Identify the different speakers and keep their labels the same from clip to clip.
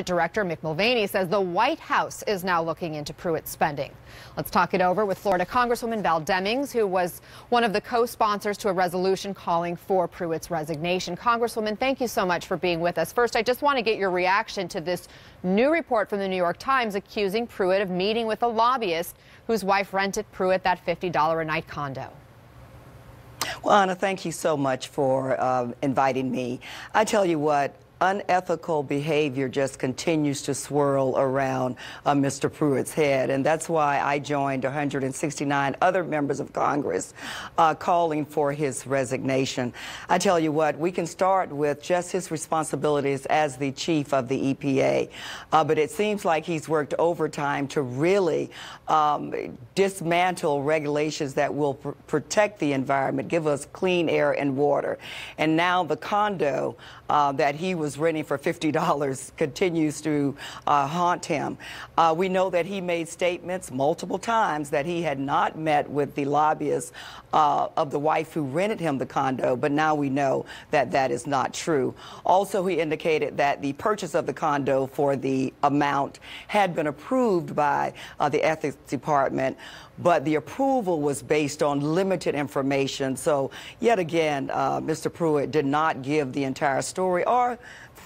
Speaker 1: Director Mick Mulvaney says the White House is now looking into Pruitt's spending. Let's talk it over with Florida Congresswoman Val Demings, who was one of the co-sponsors to a resolution calling for Pruitt's resignation. Congresswoman, thank you so much for being with us. First, I just want to get your reaction to this new report from the New York Times accusing Pruitt of meeting with a lobbyist whose wife rented Pruitt that $50 a night condo.
Speaker 2: Well, Anna, thank you so much for inviting me. I tell you what, unethical behavior just continues to swirl around Mr. Pruitt's head, and that's why I joined 169 other members of Congress calling for his resignation. I tell you what, we can start with just his responsibilities as the chief of the EPA, but it seems like he's worked overtime to really dismantle regulations that will protect the environment, give us clean air and water. And now the condo that he was renting for $50 continues to haunt him. We know that he made statements multiple times that he had not met with the lobbyist of the wife who rented him the condo, but now we know that that is not true. Also, he indicated that the purchase of the condo for the amount had been approved by the ethics department, but the approval was based on limited information. So yet again, Mr. Pruitt did not give the entire story, or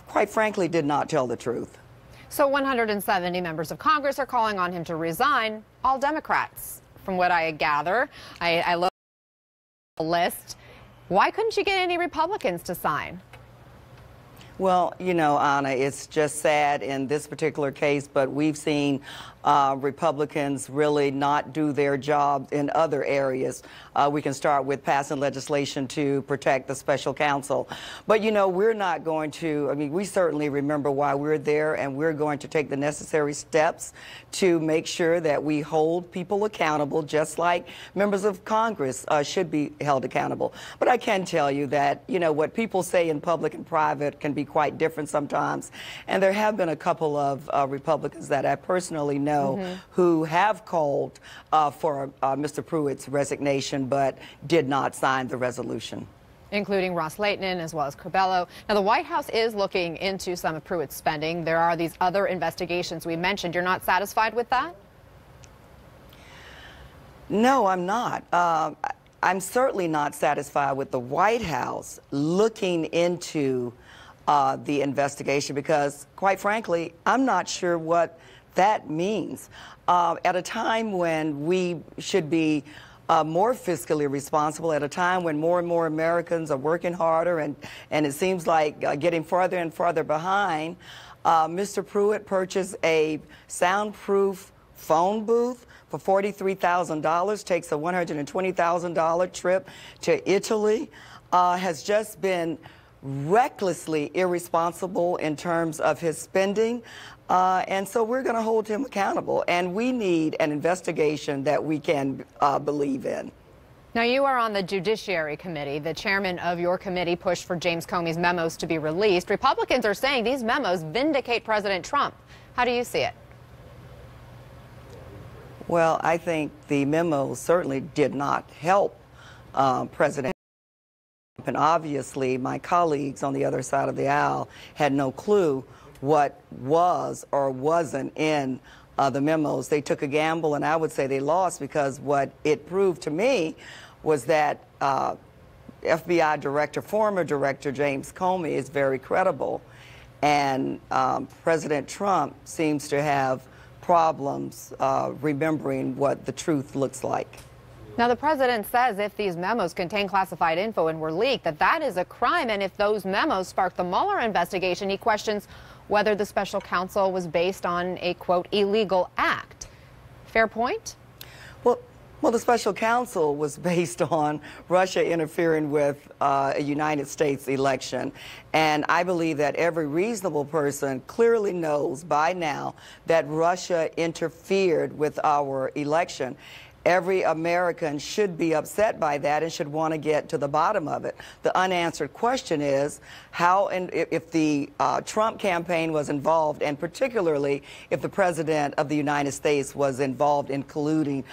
Speaker 2: quite frankly did not tell the truth.
Speaker 1: So 170 members of Congress are calling on him to resign, all Democrats. From what I gather, I looked at the list. Why couldn't you get any Republicans to sign?
Speaker 2: Well, you know, Anna, it's just sad in this particular case, but we've seen Republicans really not do their job in other areas. We can start with passing legislation to protect the special counsel. But, you know, we're not going to, I mean, we certainly remember why we're there, and we're going to take the necessary steps to make sure that we hold people accountable, just like members of Congress should be held accountable. But I can tell you that, you know, what people say in public and private can be quite different sometimes. And there have been a couple of Republicans that I personally know who have called for Mr. Pruitt's resignation, but did not sign the resolution,
Speaker 1: including Ross Leighton as well as Corbello. Now, the White House is looking into some of Pruitt's spending. There are these other investigations we mentioned. You're not satisfied with that?
Speaker 2: No, I'm not. I'm certainly not satisfied with the White House looking into the investigation, because, quite frankly, I'm not sure what that means. At a time when we should be more fiscally responsible, at a time when more and more Americans are working harder and it seems like getting farther and farther behind, Mr. Pruitt purchased a soundproof phone booth for $43,000, takes a $120,000 trip to Italy, has just been recklessly irresponsible in terms of his spending. And so we're going to hold him accountable, and we need an investigation that we can believe in.
Speaker 1: Now, you are on the Judiciary Committee. The chairman of your committee pushed for James Comey's memos to be released. Republicans are saying these memos vindicate President Trump. How do you see it?
Speaker 2: Well, I think the memos certainly did not help President Trump. And obviously, my colleagues on the other side of the aisle had no clue what was or wasn't in the memos. They took a gamble, and I would say they lost, because what it proved to me was that FBI director, former director James Comey, is very credible, and President Trump seems to have problems remembering what the truth looks like.
Speaker 1: Now, the president says if these memos contain classified info and were leaked, that is a crime. And if those memos sparked the Mueller investigation, he questions whether the special counsel was based on a, quote, illegal act. Fair point?
Speaker 2: Well, the special counsel was based on Russia interfering with a United States election. And I believe that every reasonable person clearly knows by now that Russia interfered with our election. Every American should be upset by that and should want to get to the bottom of it. The unanswered question is how, and if the Trump campaign was involved, and particularly if the President of the United States was involved in colluding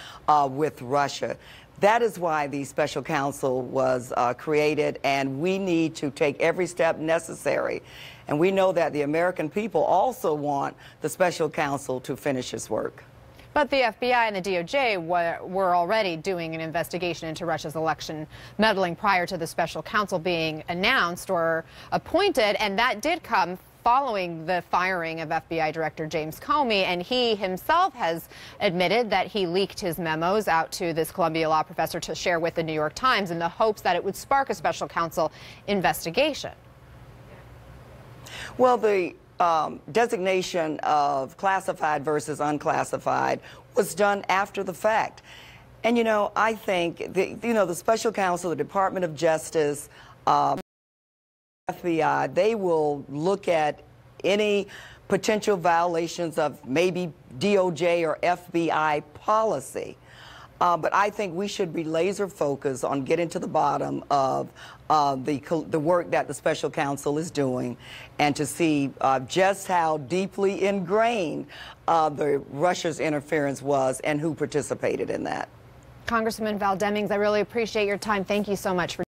Speaker 2: with Russia. That is why the special counsel was created, and we need to take every step necessary. And we know that the American people also want the special counsel to finish his work.
Speaker 1: But the FBI and the DOJ were already doing an investigation into Russia's election meddling prior to the special counsel being announced or appointed, and that did come following the firing of FBI Director James Comey, and he himself has admitted that he leaked his memos out to this Columbia law professor to share with the New York Times in the hopes that it would spark a special counsel investigation.
Speaker 2: Well, the designation of classified versus unclassified was done after the fact. And, you know, I think, the special counsel, the Department of Justice, FBI, they will look at any potential violations of maybe DOJ or FBI policy. But I think we should be laser focused on getting to the bottom of the work that the special counsel is doing, and to see just how deeply ingrained the Russia's interference was and who participated in that.
Speaker 1: Congresswoman Val Demings, I really appreciate your time. Thank you so much for